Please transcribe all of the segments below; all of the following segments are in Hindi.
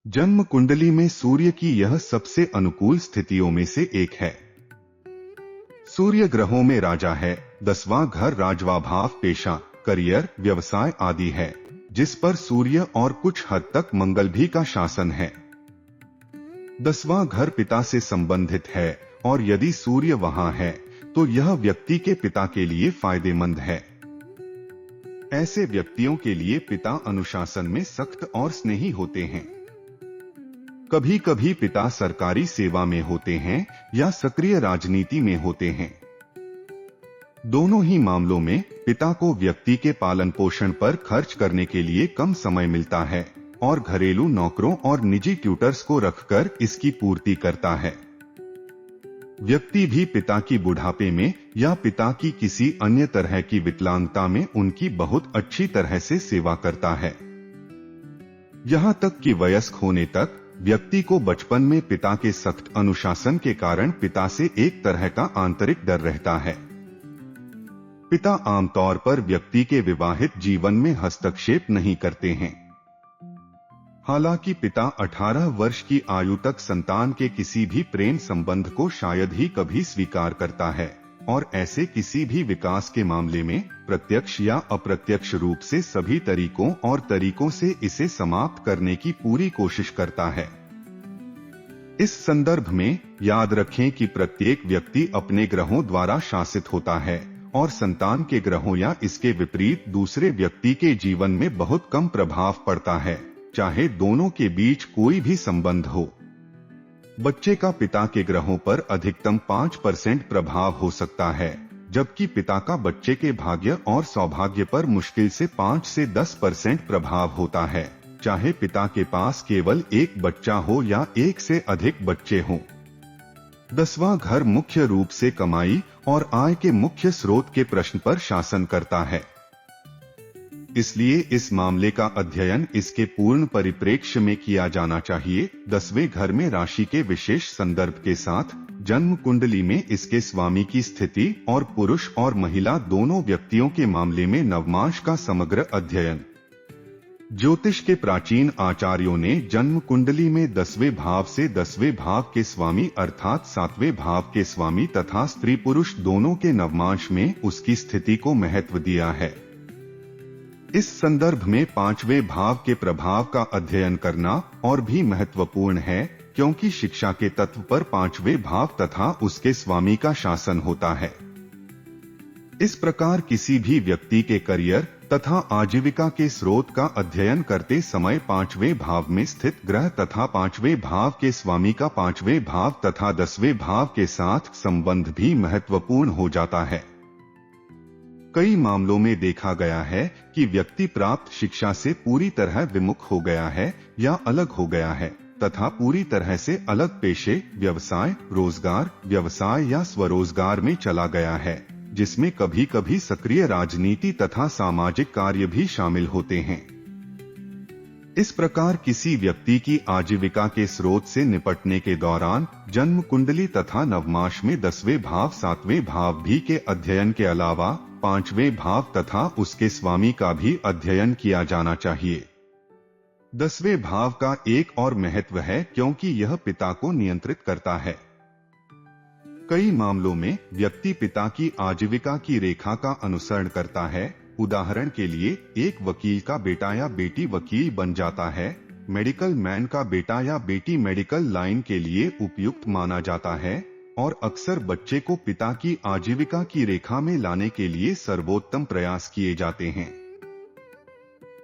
जन्म कुंडली में सूर्य की यह सबसे अनुकूल स्थितियों में से एक है। सूर्य ग्रहों में राजा है। 10वां घर राजवा भाव पेशा, करियर, व्यवसाय आदि है, जिस पर सूर्य और कुछ हद तक मंगल भी का शासन है। 10वां घर पिता से संबंधित है और यदि सूर्य वहां है तो यह व्यक्ति के पिता के लिए फायदेमंद है। ऐसे व्यक्तियों के लिए पिता अनुशासन में सख्त और स्नेही होते हैं। कभी कभी पिता सरकारी सेवा में होते हैं या सक्रिय राजनीति में होते हैं। दोनों ही मामलों में पिता को व्यक्ति के पालन पोषण पर खर्च करने के लिए कम समय मिलता है और घरेलू नौकरों और निजी ट्यूटर्स को रखकर इसकी पूर्ति करता है। व्यक्ति भी पिता की बुढ़ापे में या पिता की किसी अन्य तरह की विकलांगता में उनकी बहुत अच्छी तरह से सेवा करता है। यहां तक कि वयस्क होने तक व्यक्ति को बचपन में पिता के सख्त अनुशासन के कारण पिता से एक तरह का आंतरिक डर रहता है। पिता आमतौर पर व्यक्ति के विवाहित जीवन में हस्तक्षेप नहीं करते हैं। हालांकि पिता 18 वर्ष की आयु तक संतान के किसी भी प्रेम संबंध को शायद ही कभी स्वीकार करता है और ऐसे किसी भी विकास के मामले में प्रत्यक्ष या अप्रत्यक्ष रूप से सभी तरीकों से इसे समाप्त करने की पूरी कोशिश करता है। इस संदर्भ में याद रखें कि प्रत्येक व्यक्ति अपने ग्रहों द्वारा शासित होता है और संतान के ग्रहों या इसके विपरीत दूसरे व्यक्ति के जीवन में बहुत कम प्रभाव पड़ता है, चाहे दोनों के बीच कोई भी संबंध हो। बच्चे का पिता के ग्रहों पर अधिकतम 5% प्रभाव हो सकता है, जबकि पिता का बच्चे के भाग्य और सौभाग्य पर मुश्किल से 5 से 10% प्रभाव होता है, चाहे पिता के पास केवल एक बच्चा हो या एक से अधिक बच्चे हों। 10वां घर मुख्य रूप से कमाई और आय के मुख्य स्रोत के प्रश्न पर शासन करता है। इसलिए इस मामले का अध्ययन इसके पूर्ण परिप्रेक्ष्य में किया जाना चाहिए। 10वें घर में राशि के विशेष संदर्भ के साथ जन्म कुंडली में इसके स्वामी की स्थिति और पुरुष और महिला दोनों व्यक्तियों के मामले में नवमांश का समग्र अध्ययन। ज्योतिष के प्राचीन आचार्यों ने जन्म कुंडली में 10वें भाव से 10वें भाव के स्वामी अर्थात 7वें भाव के स्वामी तथा स्त्री पुरुष दोनों के नवमांश में उसकी स्थिति को महत्व दिया है। इस संदर्भ में 5वें भाव के प्रभाव का अध्ययन करना और भी महत्वपूर्ण है, क्योंकि शिक्षा के तत्व पर 5वें भाव तथा उसके स्वामी का शासन होता है। इस प्रकार किसी भी व्यक्ति के करियर तथा आजीविका के स्रोत का अध्ययन करते समय 5वें भाव में स्थित ग्रह तथा 5वें भाव के स्वामी का 5वें भाव तथा 10वें भाव के साथ संबंध भी महत्वपूर्ण हो जाता है। कई मामलों में देखा गया है कि व्यक्ति प्राप्त शिक्षा से पूरी तरह विमुख हो गया है या अलग हो गया है तथा पूरी तरह से अलग पेशे, व्यवसाय, रोजगार, व्यवसाय या स्वरोजगार में चला गया है, जिसमें कभी कभी सक्रिय राजनीति तथा सामाजिक कार्य भी शामिल होते हैं। इस प्रकार किसी व्यक्ति की आजीविका के स्रोत से निपटने के दौरान जन्म कुंडली तथा नवमांश में 10वें भाव 7वें भाव भी के अध्ययन के अलावा 5वें भाव तथा उसके स्वामी का भी अध्ययन किया जाना चाहिए। 10वें भाव का एक और महत्व है क्योंकि यह पिता को नियंत्रित करता है। कई मामलों में व्यक्ति पिता की आजीविका की रेखा का अनुसरण करता है। उदाहरण के लिए एक वकील का बेटा या बेटी वकील बन जाता है, मेडिकल मैन का बेटा या बेटी मेडिकल लाइन के लिए उपयुक्त माना जाता है और अक्सर बच्चे को पिता की आजीविका की रेखा में लाने के लिए सर्वोत्तम प्रयास किए जाते हैं।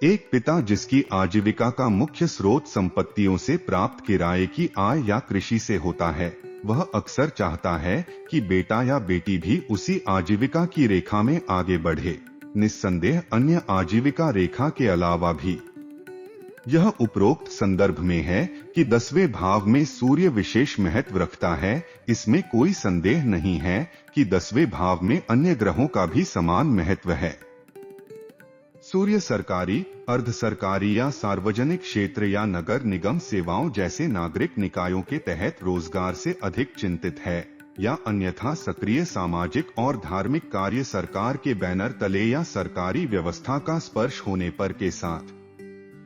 एक पिता जिसकी आजीविका का मुख्य स्रोत संपत्तियों से प्राप्त किराए की आय या कृषि से होता है, वह अक्सर चाहता है कि बेटा या बेटी भी उसी आजीविका की रेखा में आगे बढ़े, निस्संदेह अन्य आजीविका रेखा के अलावा भी। यह उपरोक्त संदर्भ में है कि 10वें भाव में सूर्य विशेष महत्व रखता है। इसमें कोई संदेह नहीं है कि 10वें भाव में अन्य ग्रहों का भी समान महत्व है। सूर्य सरकारी, अर्ध सरकारी या सार्वजनिक क्षेत्र या नगर निगम सेवाओं जैसे नागरिक निकायों के तहत रोजगार से अधिक चिंतित है या अन्यथा सक्रिय सामाजिक और धार्मिक कार्य सरकार के बैनर तले या सरकारी व्यवस्था का स्पर्श होने पर के साथ